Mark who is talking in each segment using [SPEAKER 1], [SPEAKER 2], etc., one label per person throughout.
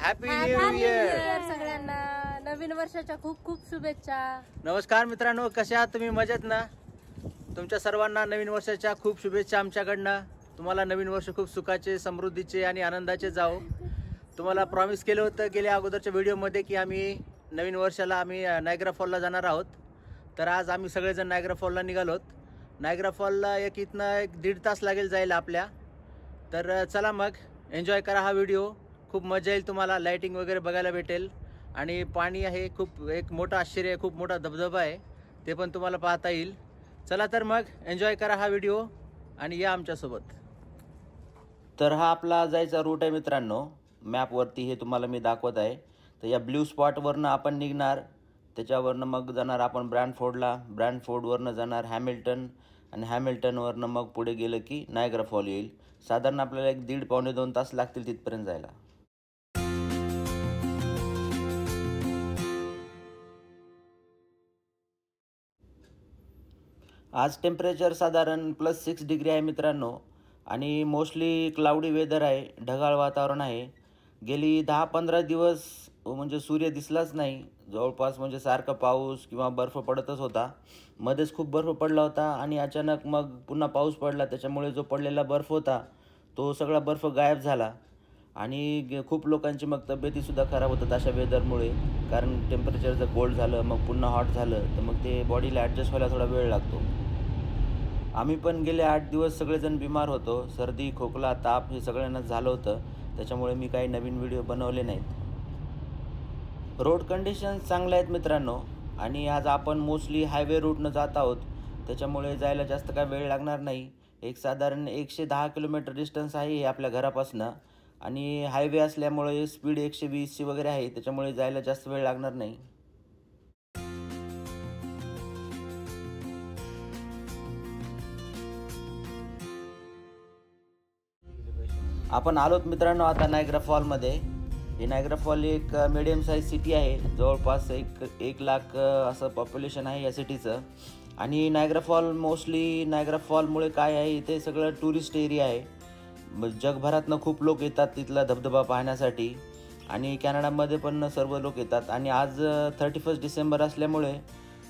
[SPEAKER 1] Happy new year
[SPEAKER 2] सगळ्यांना, नवीन वर्षाच्या खूप खूप शुभेच्छा.
[SPEAKER 1] नमस्कार मित्रांनो, कसे आहात तुम्ही? मजेत ना? तुमच्या सर्वांना नवीन वर्षाच्या खूप शुभेच्छा आमच्याकडनं. तुम्हाला नवीन वर्ष खूप सुखाचे, समृद्धीचे आणि आनंदाचे जाओ. तुम्हाला प्रॉमिस केलं होतं गेल्या अगोदरच्या व्हिडिओमध्ये की आम्ही नवीन वर्षाला आम्ही नायग्रा फॉलला जाणार आहोत. तर आज आम्ही सगळेजण नायग्रा फॉलला निघालोत. नायग्रा फॉलला इथनं 1-1.5 तास लागेल जायला आपल्या. तर चला मग एन्जॉय करा हा व्हिडिओ. खूप मजा येईल तुम्हाला. लाइटिंग वगैरे बघायला भेटेल आणि पाणी आहे, खूप एक मोठा आश्चर्य आहे, खूप मोठा धबधबा आहे, ते पण तुम्हाला पाहता येईल. चला तर मग एन्जॉय करा हा व्हिडिओ आणि या आमच्यासोबत. तर हा आपला जायचा रूट आहे मित्रांनो. मॅपवरती हे तुम्हाला मी दाखवत आहे. तर या ब्ल्यू स्पॉटवरनं आपण निघणार, त्याच्यावरनं मग जाणार आपण ब्रॅडफोर्डला, ब्रॅडफोर्डवरनं जाणार हॅमिल्टन आणि हॅमिल्टनवरनं मग पुढे गेलं की नायग्रा फॉल येईल. साधारण आपल्याला 1-1.5-2 तास लागतील तिथपर्यंत जायला. आज टेम्परेचर साधारण +6 डिग्री आहे मित्रांनो आणि मोस्टली क्लाउडी वेदर आहे, ढगाळ वातावरण आहे. गेली 10-15 दिवस म्हणजे सूर्य दिसलाच नाही जवळपास, म्हणजे सारखा पाऊस किंवा बर्फ पडतच होता. मध्येच खूप बर्फ पडला होता आणि अचानक मग पुन्हा पाऊस पडला, त्याच्यामुळे जो पडलेला बर्फ होता तो सगळा बर्फ गायब झाला आणि खूप लोकांची मग तब्येतीसुद्धा खराब होतात अशा वेदरमुळे. कारण टेम्परेचर जर कोल्ड झालं मग पुन्हा हॉट झालं तर मग ते बॉडीला ॲडजस्ट व्हायला थोडा वेळ लागतो. आम्ही पण गेले 8 दिवस सगळेजण बिमार होतो. सर्दी, खोकला, ताप हे सगळ्यांनाच झालं होतं. त्याच्यामुळे मी काही नवीन व्हिडिओ बनवले नाहीत. रोड कंडिशन्स चांगल्या आहेत मित्रांनो आणि आज आपण मोस्टली हायवे रूटनं जात आहोत, त्याच्यामुळे जायला जास्त काय वेळ लागणार नाही. एक साधारण 110 किलोमीटर डिस्टन्स आहे हे आपल्या घरापासून आणि हायवे असल्यामुळे स्पीड 120ची वगैरे आहे, त्याच्यामुळे जायला जास्त वेळ लागणार नाही. आपण आलोत मित्रांनो आता नायग्रा फॉलमध्ये. हे नायग्रा फॉल एक मीडियम साईज सिटी आहे. जवळपास 1 लाख असं पॉप्युलेशन आहे या सिटीचं. आणि नायग्रा फॉल मोस्टली नायग्रा फॉलमुळे काय आहे, इथे सगळं टुरिस्ट एरिया आहे. जगभरातनं खूप लोक येतात तिथला धबधबा पाहण्यासाठी आणि कॅनडामध्ये पण सर्व लोक येतात. आणि आज 31 डिसेंबर असल्यामुळे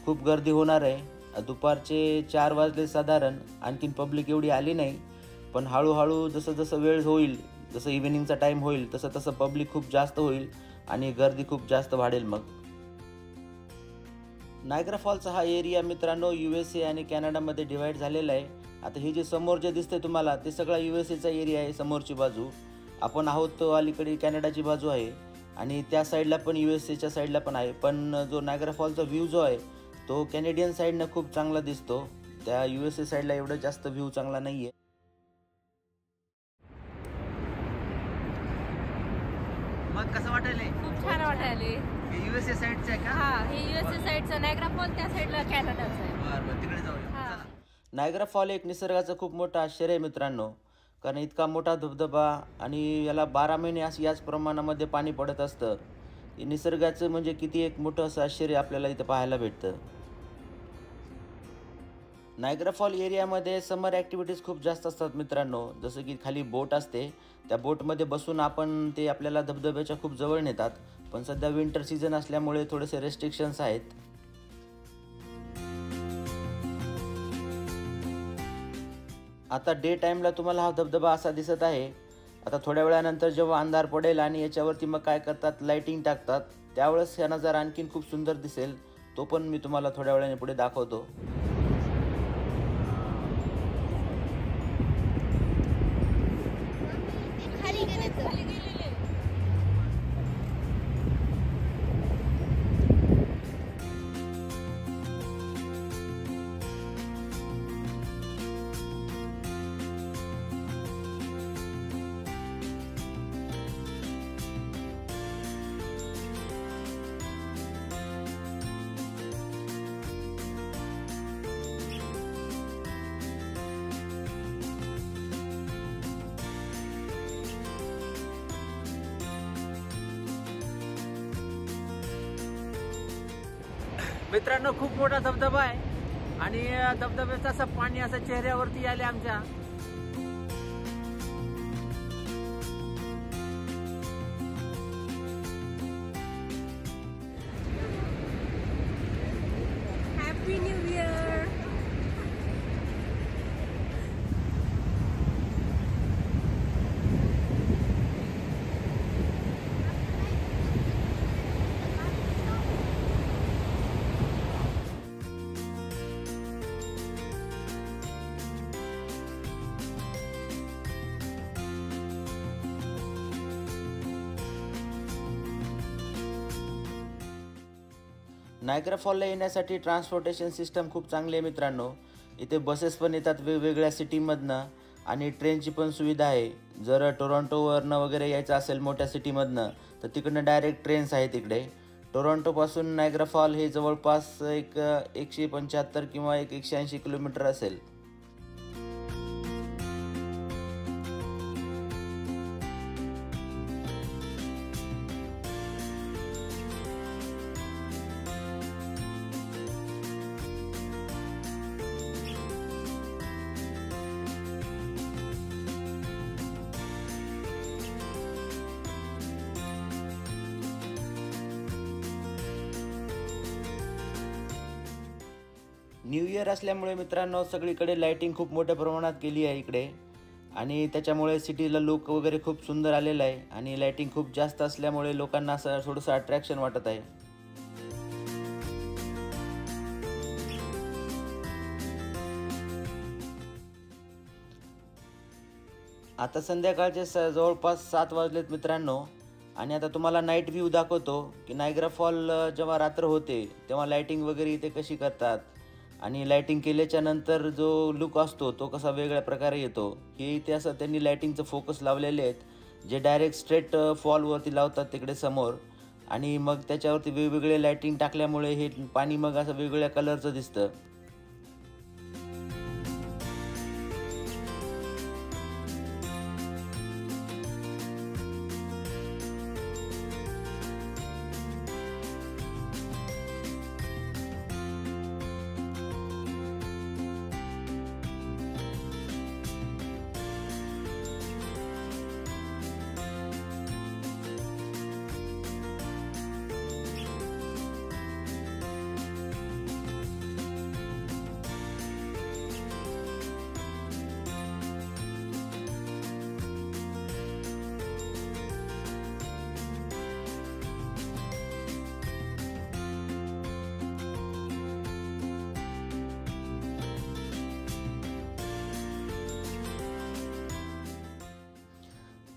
[SPEAKER 1] खूप गर्दी होणार आहे. दुपारचे 4 वाजले साधारण. आणखीन पब्लिक एवढी आली नाही, पण हळूहळू जसं जसं वेळ होईल, जसं इव्हिनिंगचा टाईम होईल तसं तसं पब्लिक खूप जास्त होईल आणि गर्दी खूप जास्त वाढेल. मग नायग्रा फॉलचा हा एरिया मित्रांनो USA आणि कॅनडामध्ये डिवाईड झालेला आहे. आता हे जे समोर जे दिसते तुम्हाला ते सगळा USAचा एरिया आहे. समोरची बाजू आपण आहोत तो अलीकडे कॅनडाची बाजू आहे आणि त्या साईडला पण USAच्या साईडला पण आहे. पण जो नायग्रा फॉलचा व्ह्यू जो आहे तो कॅनेडियन साईडनं खूप चांगला दिसतो. त्या USA साईडला एवढं जास्त व्ह्यू चांगला नाही आहे. मग कसं वाटायले?
[SPEAKER 2] खूप छान वाटायले.
[SPEAKER 1] हे USA साईडचं आहे का?
[SPEAKER 2] हा, हे USA साईडचं नायग्रा फॉल, त्या साईडला कॅनडाचं आहे.
[SPEAKER 1] बरं, तिकडे जाऊया.
[SPEAKER 2] हा.
[SPEAKER 1] नायग्रा फॉल एक निसर्गाचं खूप मोठं आश्चर्य आहे मित्रांनो. कारण इतका मोठा धबधबा आणि याला 12 महिने असं याच प्रमाणामध्ये पाणी पडत असतं. हे निसर्गाचं म्हणजे किती एक मोठं असं आश्चर्य आपल्याला इथं पाहायला भेटतं. नायग्रा फॉल एरियामध्ये समर ॲक्टिव्हिटीज खूप जास्त असतात मित्रांनो. जसं की खाली बोट असते, त्या बोटमध्ये बसून आपण ते आपल्याला धबधब्याच्या खूप जवळ नेतात. पण सध्या विंटर सीझन असल्यामुळे थोडेसे रेस्ट्रिक्शन्स आहेत. आता डे टाईमला तुम्हाला हा धबधबा असा दिसत आहे. आता थोड्या वेळानंतर जेव्हा अंधार पडेल आणि याच्यावरती मग काय करतात, लाईटिंग टाकतात, त्यावेळेस हा नजारा आणखीन खूप सुंदर दिसेल. तो पण मी तुम्हाला थोड्या वेळाने पुढे दाखवतो. मित्रांनो खूप मोठा धबधबा आहे आणि धबधब्याचं असं पाणी असं चेहऱ्यावरती आले आमच्या. नायग्रा फॉलला येण्यासाठी ट्रान्सपोर्टेशन सिस्टम खूप चांगली आहे मित्रांनो. इथे बसेस पण येतात वेगवेगळ्या सिटीमधनं आणि ट्रेनची पण सुविधा आहे. जर टोरंटोवरनं वगैरे यायचं असेल मोठ्या सिटीमधनं तर तिकडनं डायरेक्ट ट्रेन्स आहेत इकडे. टोरंटोपासून नायग्रा फॉल हे जवळपास 175 किंवा 180 किलोमीटर असेल. न्यू इयर असल्यामुळे मित्रांनो सगळीकडे लाईटिंग खूप मोठ्या प्रमाणात केली आहे इकडे आणि त्याच्यामुळे सिटीला लुक वगैरे खूप सुंदर आलेला आहे आणि लाईटिंग खूप जास्त असल्यामुळे लोकांना असं थोडंसं अट्रॅक्शन वाटत आहे. आता संध्याकाळचे जवळपास 7 वाजलेत मित्रांनो आणि आता तुम्हाला नाईट व्ह्यू दाखवतो की नायग्रा फॉल जेव्हा रात्र होते तेव्हा लाईटिंग वगैरे इथे कशी करतात आणि लाईटिंग केल्याच्या नंतर जो लुक असतो तो कसा वेगळ्या प्रकारे येतो. हे इथे असं त्यांनी लाईटिंगचं फोकस लावलेले आहेत जे डायरेक्ट स्ट्रेट फॉलवरती लावतात तिकडे समोर आणि मग त्याच्यावरती वेगवेगळे लाईटिंग टाकल्यामुळे हे पाणी मग असं वेगवेगळ्या कलरचं दिसतं.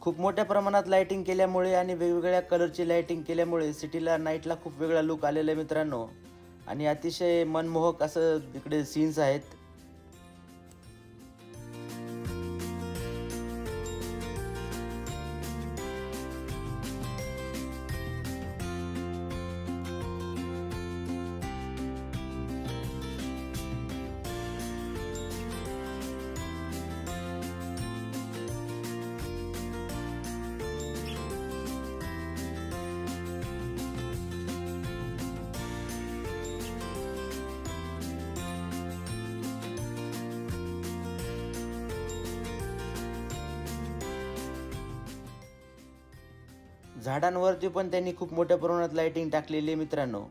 [SPEAKER 1] खूप मोठ्या प्रमाणात लाईटिंग केल्यामुळे आणि वेगवेगळ्या कलरची लाईटिंग केल्यामुळे सिटीला नाईटला खूप वेगळा लुक आलेला आहे मित्रांनो आणि अतिशय मनमोहक असं तिकडे सीन्स आहेत. झाडांवरती पण त्यांनी खूप मोठ्या प्रमाणात लाईटिंग टाकलेली आहे मित्रांनो.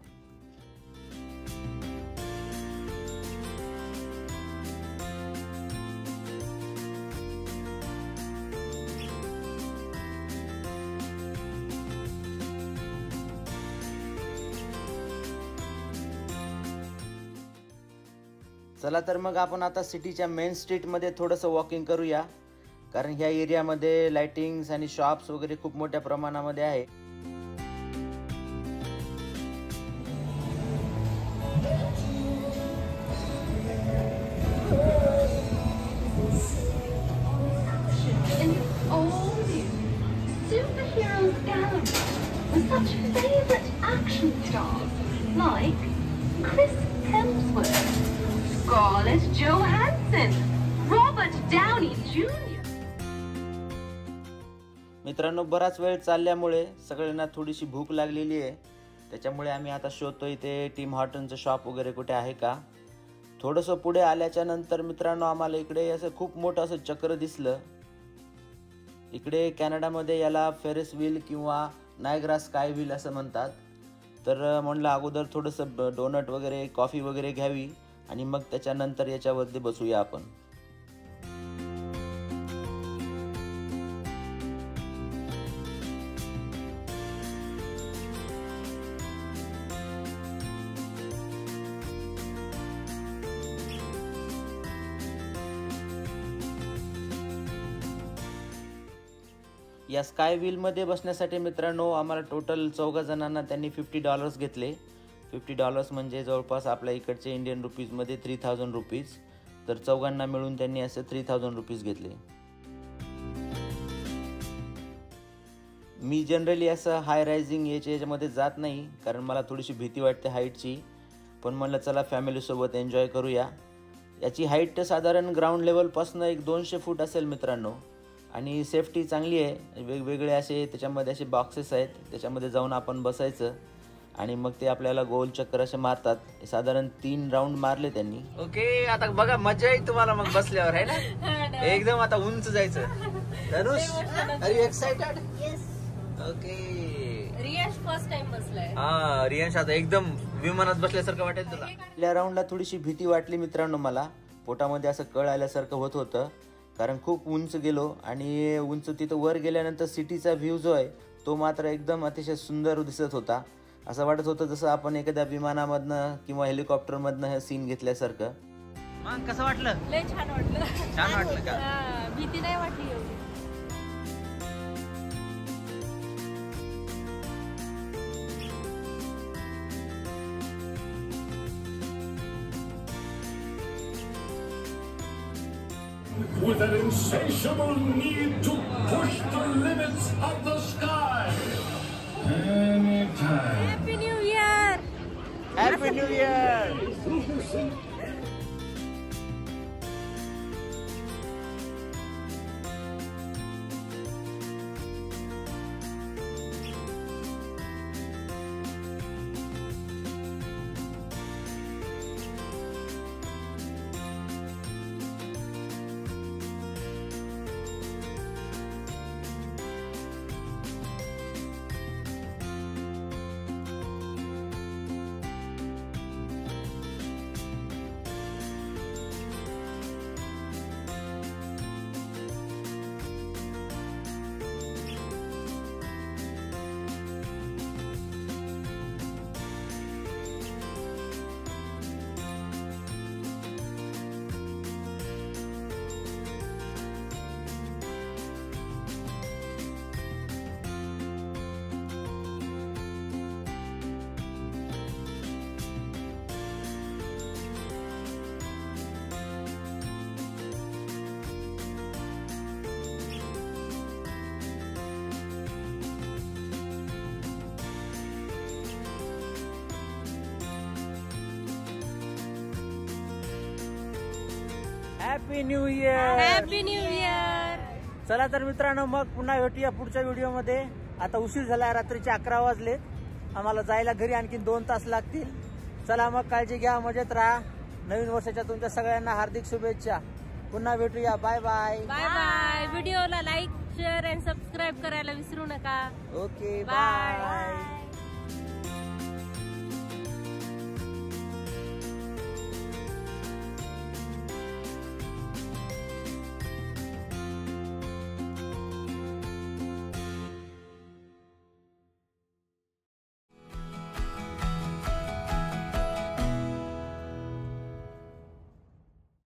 [SPEAKER 1] चला तर मग आपण आता सिटीच्या मेन स्ट्रीटमध्ये थोडंसं वॉकिंग करूया कारण ह्या एरियामध्ये लाइटिंग्स आणि शॉप्स वगैरे खूप मोठ्या प्रमाणामध्ये आहे.
[SPEAKER 3] Scarlett Johansson, Robert Downey Jr.
[SPEAKER 1] मित्रांनो बराच वेळ चालल्यामुळे सगळ्यांना थोडीशी भूक लागलेली आहे. त्याच्यामुळे आम्ही आता शोधतो इथे टिम हॉर्टनचं शॉप वगैरे कुठे आहे का. थोडंसं पुढे आल्याच्या नंतर मित्रांनो आम्हाला इकडे असं खूप मोठं असं चक्र दिसलं. इकडे कॅनडामध्ये याला फेरिस व्हील किंवा नायग्रा स्काय व्हील असं म्हणतात. तर म्हणलं अगोदर थोडंसं डोनट वगैरे कॉफी वगैरे घ्यावी आणि मग त्याच्यानंतर याच्यावरती बसूया आपण. या स्काय व्हीलमध्ये बसण्यासाठी मित्रांनो आम्हाला टोटल 14 जणांना त्यांनी $50 घेतले. $50 म्हणजे जवळपास आपल्या इकडचे इंडियन रुपीजमध्ये 3000 रुपीज. तर चौघांना मिळून त्यांनी असे 3000 रुपीज घेतले. मी जनरली असं हाय रायझिंग याच्यामध्ये जात नाही, कारण मला थोडीशी भीती वाटते हाईटची. पण म्हणलं चला फॅमिलीसोबत एन्जॉय करूया. याची हाईट साधारण ग्राउंड लेवलपासून एक 200 फूट असेल मित्रांनो. आणि सेफ्टी चांगली आहे. वेगवेगळे असे त्याच्यामध्ये असे बॉक्सेस आहेत, त्याच्यामध्ये जाऊन आपण बसायचं आणि मग ते आपल्याला गोल चक्कर असे मारतात. साधारण 3 राऊंड मारले त्यांनी. ओके, आता बघा मजा येईल तुम्हाला मग बसल्यावर, आहे ना. एकदम आता उंच जायचं. Dhanush, are you excited? Okay.
[SPEAKER 2] Riyansh first time बसलाय.
[SPEAKER 1] हा, रियांश आता एकदम विमानात बसल्यासारखं वाटेल तुला. पहिल्या राऊंडला थोडीशी भीती वाटली मित्रांनो मला. पोटामध्ये असं कळ आल्यासारखं होत होतं, कारण खूप उंच गेलो. आणि उंच तिथं वर गेल्यानंतर सिटीचा व्ह्यू जो आहे तो मात्र एकदम अतिशय सुंदर दिसत होता. असं वाटत होतं जसं आपण एखाद्या विमानामधनं किंवा हेलिकॉप्टरमधनं हे सीन घेतल्यासारखं. मग कसं वाटलं?
[SPEAKER 2] लय छान वाटलं.
[SPEAKER 1] छान वाटलं का?
[SPEAKER 2] भीती नाही वाटली एवढी.
[SPEAKER 4] With an insatiable need to push the limits of the sky. Anytime.
[SPEAKER 2] Happy new year.
[SPEAKER 1] Happy new year. Happy new year.
[SPEAKER 2] Happy new year.
[SPEAKER 1] चला तर मित्रांनो, मग पुन्हा भेटूया पुढच्या व्हिडिओमध्ये. आता उशीर झाला, रात्रीचे 11 वाजलेत. आम्हाला जायला घरी आणखी 2 तास लागतील. चला मग, काळजी घ्या, मजेत राहा. नवीन वर्षाच्या तुमच्या सगळ्यांना हार्दिक शुभेच्छा. पुन्हा भेटूया. Bye bye.
[SPEAKER 2] Bye bye. व्हिडिओला लाईक, शेअर आणि सबस्क्राईब करायला विसरू नका.
[SPEAKER 1] Okay,
[SPEAKER 2] bye.
[SPEAKER 1] बाय.